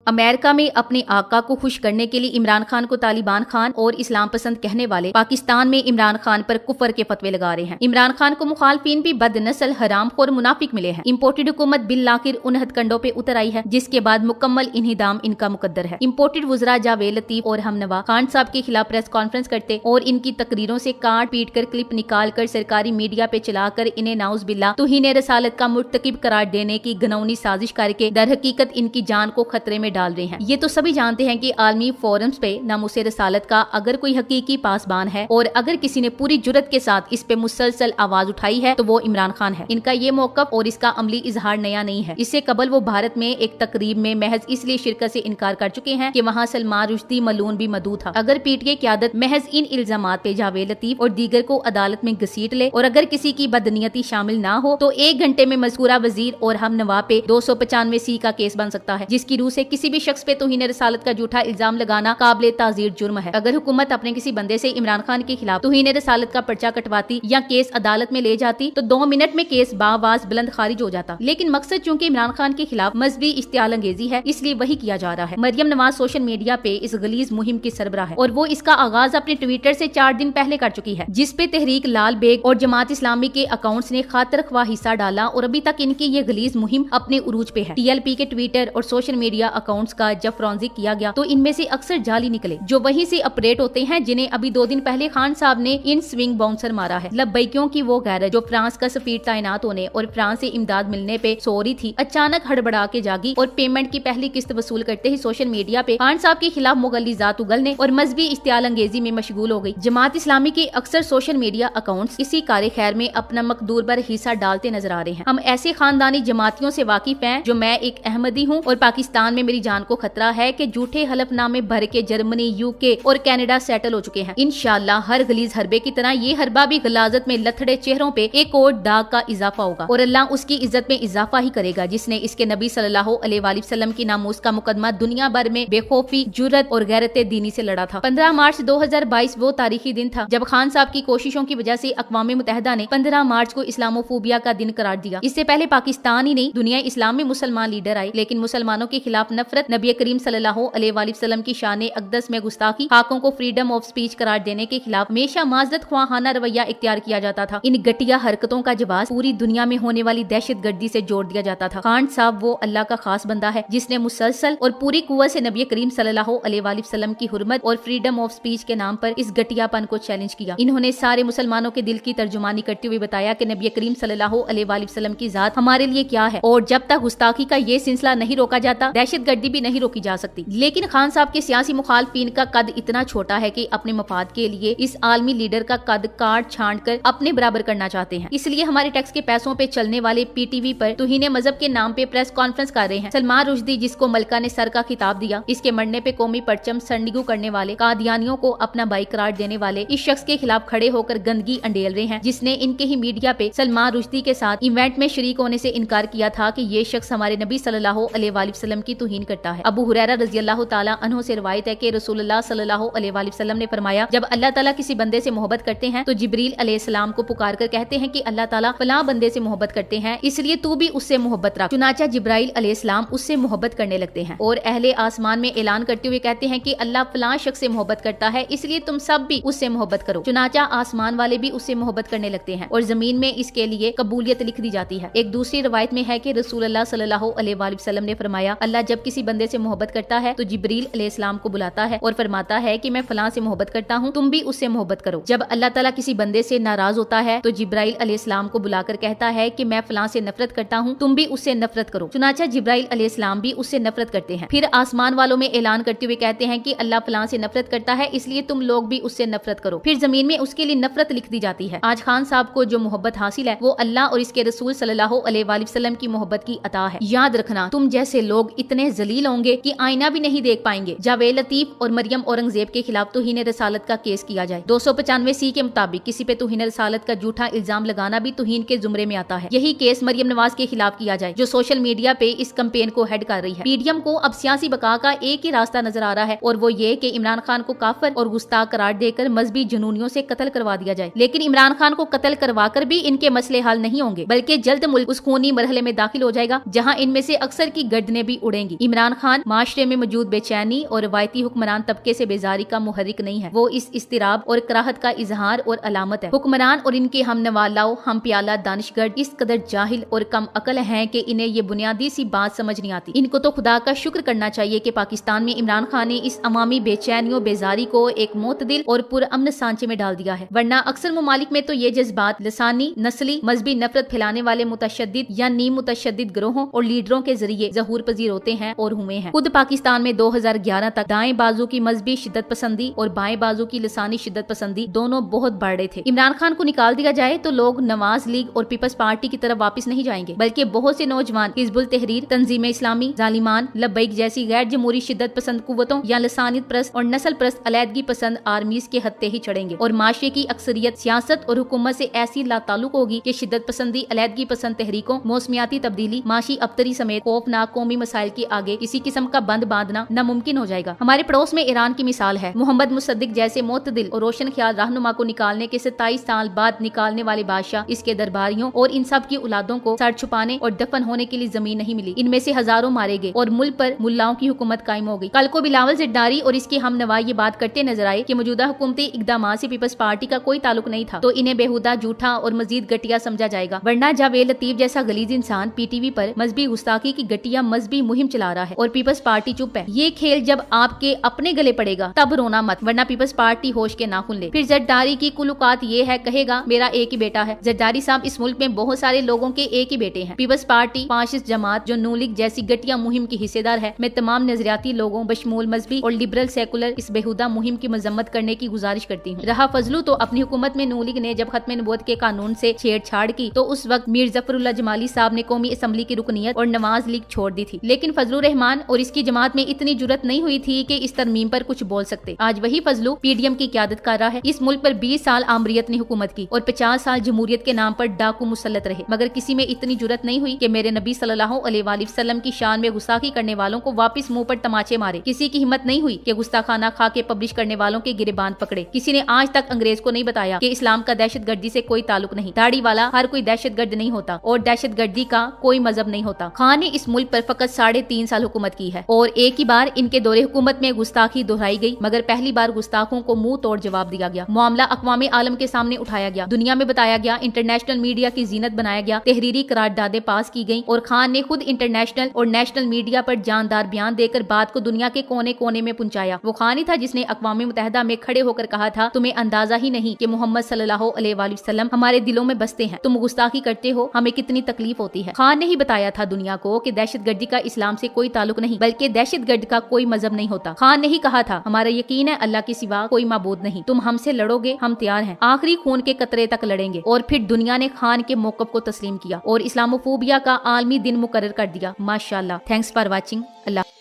America में अपने आका को खुश करने के लिए इमरान खान को तालिबान खान और इस्लाम पसंद कहने वाले पाकिस्तान में इमरान खान पर कुफर के फतवे लगा रहे हैं। इमरान खान को मुखालफिन भी बदनस्ल, हरामखोर, मुनाफिक मिले हैं। इम्पोर्टेड हुकूमत बिल आखिर उन हथकंडों पे उतर आई है जिसके बाद मुकम्मल इन्हिदाम इनका मुकद्दर है। इम्पोर्टेड वज़रा जावेद लतीफ और हमनवा खान साहब के खिलाफ प्रेस कॉन्फ्रेंस करते और इनकी तकरीरों से काट पीट कर क्लिप निकाल कर सरकारी मीडिया पे चलाकर इन्हें नाउज बिल्ला तौहीन रसालत का मुर्तकिब करार देने की घनौनी साजिश करके दर हकीकत इनकी जान को खतरे में डाल रहे हैं। ये तो सभी जानते हैं कि आलमी फोरम्स पे नामूसे रसालत का अगर कोई हकीकी पासबान है और अगर किसी ने पूरी जुर्रत के साथ इस पे मुसलसल आवाज उठाई है तो वो इमरान खान है। इनका ये मौकफ और इसका अमली इजहार नया नहीं है। इससे कबल वो भारत में एक तकरीब में महज इसलिए शिरकत से इनकार कर चुके हैं कि वहाँ सलमान रुश्दी मलून भी मौजूद था। अगर पीटीए क़यादत महज इन इल्जामात पे जावेद लतीफ और दीगर को अदालत में घसीट ले और अगर किसी की बदनीयती शामिल ना हो तो 1 घंटे में मज़कूरा वजीर और हमनवा पे 295C का केस बन सकता है, जिसकी रूह से किसी भी शख्स पे तौहीन रसालत का झूठा इल्जाम लगाना काबिले ताज़ीर जुर्म है। अगर हुकूमत अपने किसी बंदे से इमरान खान के खिलाफ तौहीन रसालत का पर्चा कटवाती या केस अदालत में ले जाती तो 2 मिनट में केस बावाज बुलंद खारिज हो जाता। लेकिन मकसद चूंकि इमरान खान के खिलाफ मजहबी इश्तियाल अंगेजी है, इसलिए वही किया जा रहा है। मरियम नवाज सोशल मीडिया पे इस गलीज मुहिम की सरबराह है और वो इसका आगाज अपने ट्विटर से 4 दिन पहले कर चुकी है, जिसपे तहरीक लाल बेग और जमात इस्लामी के अकाउंट्स ने खातर ख्वाह हिस्सा डाला और अभी तक इनकी ये गलीज मुहिम अपने उरूज पे है। टीएलपी के ट्विटर और सोशल मीडिया अकाउंट्स का जब फ्रॉन्जिक किया गया तो इनमें से अक्सर जाली निकले जो वहीं से ऑपरेट होते हैं जिन्हें अभी 2 दिन पहले खान साहब ने इन स्विंग बाउंसर मारा है। लब्बैकियों की वो गैरत जो फ्रांस का सफीर तैनात होने और फ्रांस से इमदाद मिलने पे सो रही थी, अचानक हड़बड़ा के जागी और पेमेंट की पहली किस्त वसूल करते ही सोशल मीडिया पे खान साहब के खिलाफ मुगल्लिजात उगलने और मजहबी इश्तियाल अंगेजी में मशगूल हो गई। जमात इस्लामी के अक्सर सोशल मीडिया अकाउंट्स इसी कार खैर में अपना मकदूर पर हिस्सा डालते नजर आ रहे हैं। हम ऐसे खानदानी जमातियों से वाकिफ हैं जो मैं एक अहमदी हूँ और पाकिस्तान में मेरी जान को खतरा है कि झूठे हलफनामे भर के जर्मनी, यूके और कनाडा सेटल हो चुके हैं। इंशाअल्लाह हर गलीज हरबे की तरह ये हरबा भी गलाजत में लथड़े चेहरों पे एक और दाग का इजाफा होगा और अल्लाह उसकी इज्जत में इजाफा ही करेगा जिसने इसके नबी सल्लल्लाहु अलैहि वसल्लम की नामूस का मुकदमा दुनिया भर में बेखौफी, जुर्रत और गैरत दीनी से लड़ा था। 15 मार्च 2022 वो तारीखी दिन था जब खान साहब की कोशिशों की वजह से अक़वाम मुत्तहिदा ने 15 मार्च को इस्लामोफोबिया का दिन करार दिया। इससे पहले पाकिस्तान ही नहीं दुनिया इस्लाम में मुसलमान लीडर आए, लेकिन मुसलमानों के खिलाफ नफरत, नबी करीम सल्लल्लाहु अलैहि वसल्लम की शान अक़दस में गुस्ताखी, हाकों को फ्रीडम ऑफ स्पीच करार देने के खिलाफ हमेशा माज़रत ख्वाहाना रवैया इख्तियार किया जाता था। इन घटिया हरकतों का जवाब पूरी दुनिया में होने वाली दहशत गर्दी से जोड़ दिया जाता था। खान साहब वो अल्लाह का खास बंदा है जिसने मुसलसल और पूरी कुव्वत से नबी करीम सल्लल्लाहु अलैहि वसल्लम की हुर्मत और फ्रीडम ऑफ स्पीच के नाम पर इस घटियापन को चैलेंज किया। इन्होंने सारे मुसलमानों के दिल की तर्जुमानी करते हुए बताया कि नबी करीम सल्लल्लाहु अलैहि वसल्लम की जात हमारे लिए क्या है और जब तक गुस्ताखी का ये सिलसिला नहीं रोका जाता दहशत गर्दी भी नहीं रोकी जा सकती। लेकिन खान साहब के सियासी मुखालफिन का कद इतना छोटा है कि अपने मफाद के लिए इस आलमी लीडर का कद काट छांट कर अपने बराबर करना चाहते हैं। इसलिए हमारे टैक्स के पैसों पे चलने वाले पीटीवी पर तौहीन मजहब के नाम पे प्रेस कॉन्फ्रेंस कर रहे हैं। सलमान रुश्दी जिसको मलका ने सर का खिताब दिया, इसके मरने पे कौमी परचम संडिगू करने वाले, कादियानियों को अपना भाई करार देने वाले इस शख्स के खिलाफ खड़े होकर गंदगी अंडेल रहे हैं जिसने इनके ही मीडिया पे सलमान रुश्दी के साथ इवेंट में शरीक होने से इनकार किया था कि ये शख्स हमारे नबी सल्लल्लाहु अलैहि वसल्लम की तौहीन करता है। अबू हुरैरा रज़ियल्लाहु ताला अन्हु से रिवायत है कि रसूलुल्लाह सल्लल्लाहु अलैहि वसल्लम ने फरमाया, जब अल्लाह ताला किसी बंदे से मोहब्बत करते हैं तो जिब्रील अलैहिस्सलाम को पुकार कर कहते हैं कि अल्लाह ताला फलां बंदे से मोहब्बत करते हैं, इसलिए तू भी उससे मोहब्बत रख। चुनाचा जिब्राइल अलैहिस्सलाम उससे मोहब्बत करने लगते हैं और अहले आसमान में ऐलान करते हुए कहते हैं कि अल्लाह फलां शख्स से मोहब्बत करता है, इसलिए तुम सब भी उससे मोहब्बत करो। चुनाचा आसमान वाले भी उससे मोहब्बत करने लगते हैं और जमीन में इसके लिए कबूलियत लिख दी जाती है। एक दूसरी रिवायत में है कि रसूलुल्लाह सल्लल्लाहु अलैहि वसल्लम ने फरमाया, अल्लाह जब किसी बंदे से मोहब्बत करता है तो जिब्रील अलैहिस्सलाम को बुलाता है और फरमाता है कि मैं फलां से मोहब्बत करता हूँ, तुम भी उससे मोहब्बत करो। जब अल्लाह ताला किसी बंदे से नाराज होता है तो जिब्राइल अलैहिस्सलाम को बुलाकर कहता है कि मैं फलां से नफरत करता हूँ, तुम भी उससे नफरत करो। चुनाचा जिब्राइल अलैहिस्सलाम भी उससे नफरत करते हैं। फिर आसमान वालों में ऐलान करते हुए कहते हैं कि अल्लाह फलां से नफरत करता है, इसलिए तुम लोग भी उससे नफरत करो। फिर जमीन में उसके लिए नफरत लिख दी जाती है। आज खान साहब को जो मोहब्बत हासिल है वो अल्लाह और इसके रसूल सल्लल्लाहु अलैहि वसल्लम की मोहब्बत की अता है। याद रखना, तुम जैसे लोग इतने जलील होंगे कि आईना भी नहीं देख पाएंगे। जावेद लतीफ और मरियम औरंगजेब के खिलाफ तौहीन रसालत का केस किया जाए। 295C के मुताबिक किसी पे तौहीन रसालत का झूठा इल्जाम लगाना भी तौहीन के जुमरे में आता है। यही केस मरियम नवाज के खिलाफ किया जाए जो सोशल मीडिया पे इस कैंपेन को हेड कर रही है। पीडीएम को अब सियासी बका का एक ही रास्ता नजर आ रहा है और वो ये कि इमरान खान को काफिर और गुस्ताख करार देकर मजहबी जुनूनियों से कत्ल करवा दिया जाए। लेकिन इमरान खान को कत्ल करवा कर भी इनके मसले हल नहीं होंगे, बल्कि जल्द मुल्क उस खूनी मरहले में दाखिल हो जाएगा जहाँ इनमें से अक्सर की गर्दनें भी उड़ेंगी। इमरान खान माशरे में मौजूद बेचैनी और रवायती हुक्मरान तबके से बेजारी का मुहर्रिक नहीं है, वो इस इस्तिराब और कराहत का इजहार और अलामत है। हुक्मरान और इनके हम नवालाओ हम प्याला दानिशगढ़ इस कदर जाहिल और कम अकल हैं कि इन्हें ये बुनियादी सी बात समझ नहीं आती। इनको तो खुदा का शुक्र करना चाहिए कि पाकिस्तान में इमरान खान ने इस अवामी बेचैनियों बेजारी को एक मोतदिल और पुरअमन सांचे में डाल दिया है, वरना अक्सर ममालिक में तो ये जज्बात लसानी नस्ली मजहबी नफरत फैलाने वाले मुतशद्दिद या नीम मुतशद्दिद गिरोहों और लीडरों के जरिए ज़हूर पजीर होते हैं और हुए हैं। खुद पाकिस्तान में 2011 तक दाएं बाजू की मजहबी शिद्दत पसंदी और बाएं बाजू की लसानी शिद्दत पसंदी दोनों बहुत बढ़ रहे थे। इमरान खान को निकाल दिया जाए तो लोग नवाज लीग और पीपल्स पार्टी की तरफ वापस नहीं जाएंगे, बल्कि बहुत से नौजवान हिजबुल तहरीर, तंजीम इस्लामी, जालिमान, लब्बैक जैसी गैर जमहूरी शिद्दत पसंद कुव्वतों या लसानियत प्रस्त और नस्ल प्रस्त अलैदगी पसंद आर्मीज के हत्थे ही चढ़ेंगे और माशरे की अक्सरियत सियासत और हुकूमत से ऐसी लाताल्लुक होगी कि शिद्दत पसंदी, अलैदगी पसंद तहरीकों, मौसमियाती तब्दीली, माशी अबतरी समेत खौफनाक कौमी मसाइल के आगे किसी किस्म का बंद बांधना नामुमकिन हो जाएगा। हमारे पड़ोस में ईरान की मिसाल है। मोहम्मद मुसद्दिक जैसे मोतदिल और रोशन ख्याल रहनुमा को निकालने के 27 साल बाद निकालने वाले बादशाह, इसके दरबारियों और इन सब की औलादों को सर छुपाने और दफन होने के लिए जमीन नहीं मिली। इनमें से हजारों मारे गए और मुल्क पर मुल्लाओं की हुकूमत कायम हो गई। कल को बिलावल ज़रदारी और इसके हम नवा ये बात करते नजर आए कि मौजूदा हुकूमती इकदाम से पीपल्स पार्टी का कोई ताल्लुक नहीं था, तो इन्हें बेहुदा, झूठा और मजीद घटिया समझा जाएगा। वरना जावेद लतीफ जैसा गलीज इंसान पीटीवी पर मजहबी गुस्ताखी की घटिया मजहबी मुहिम चला रहा है और पीपल्स पार्टी चुप है। ये खेल जब आपके अपने गले पड़ेगा तब रोना मत, वरना पीपल्स पार्टी होश के नाखून ले। फिर ज़रदारी की कुलुकात ये है, कहेगा मेरा एक ही बेटा है। ज़रदारी साहब, इस मुल्क में बहुत सारे लोगों के एक ही बेटे हैं। पीपल्स पार्टी फाशिस्ट जमात जो नून लीग जैसी घटिया मुहिम की हिस्सेदार है, मैं तमाम नजरियाती लोगों बशमूल मजहबी और लिबरल सेकुलर इस बेहुदा मुहिम की मजम्मत करने की गुजारिश करती हूँ। रहा फजलू, तो अपनी हुकूमत में नून लीग ने जब खत्म नबूवत के कानून से छेड़छाड़ की तो उस वक्त मीर जफरुल्लाह जमाली साहब ने कौमी असम्बली की रुकनियत और नवाज लीग छोड़ दी थी, लेकिन फजलुर रहमान और इसकी जमात में इतनी जुर्रत नहीं हुई थी कि इस तरमीम पर कुछ बोल सकते। आज वही फजलू पीडीएम की क़यादत कर रहा है। इस मुल्क पर 20 साल आमरीत ने हुकूमत की और 50 साल जमहूरियत के नाम पर डाकू मुसल्लत रहे, मगर किसी में इतनी जुर्रत नहीं हुई कि मेरे नबी सल्लल्लाहु अलैहि वसल्लम की शान में गुस्ताखी करने वालों को वापस मुंह पर तमाचे मारे। किसी की हिम्मत नहीं हुई कि गुस्ताखाना खा के पब्लिश करने वालों के गिरेबान पकड़े। किसी ने आज तक अंग्रेज को नहीं बताया कि इस्लाम का दहशतगर्दी से कोई ताल्लुक नहीं। दाढ़ी वाला हर कोई दहशतगर्द नहीं होता और दहशतगर्दी का कोई मजहब नहीं होता। खान ने इस मुल्क पर फकत 3.5 साल हुकूमत की है और एक ही बार इनके दौरे हुकूमत में गुस्ताखी दोहराई गई, मगर पहली बार गुस्ताखों को मुंह तोड़ जवाब दिया गया। मामला अक़वामे आलम के सामने उठाया गया, दुनिया में बताया गया, इंटरनेशनल मीडिया की जीनत बनाया गया, तहरीरी करारदादें पास की गई और खान ने खुद इंटरनेशनल और नेशनल मीडिया पर जानदार बयान देकर बात को दुनिया के कोने कोने में पहुंचाया। वो खान ही था जिसने अक़वामे मुत्तहिदा में खड़े होकर कहा था, तुम्हें अंदाजा ही नहीं कि मोहम्मद सल्लल्लाहु अलैहि वसल्लम हमारे दिलों में बसते हैं, तुम गुस्ताखी करते हो, हमें कितनी तकलीफ होती है। खान ने ही बताया था दुनिया को कि दहशतगर्दी का इस्लाम से कोई ताल्लुक नहीं, बल्कि दहशतगर्द का कोई मजहब नहीं होता। खान ने ही कहा था, हमारा यकीन है अल्लाह के सिवा कोई माबूद नहीं, तुम हमसे लड़ोगे, हम तैयार हैं, आखिरी खून के कतरे तक लड़ेंगे। और फिर दुनिया ने खान के मौक़िफ़ को तस्लीम किया और इस्लामोफोबिया का आलमी दिन मुकर्रर कर दिया। माशाअल्लाह। Thanks for watching. अल्लाह।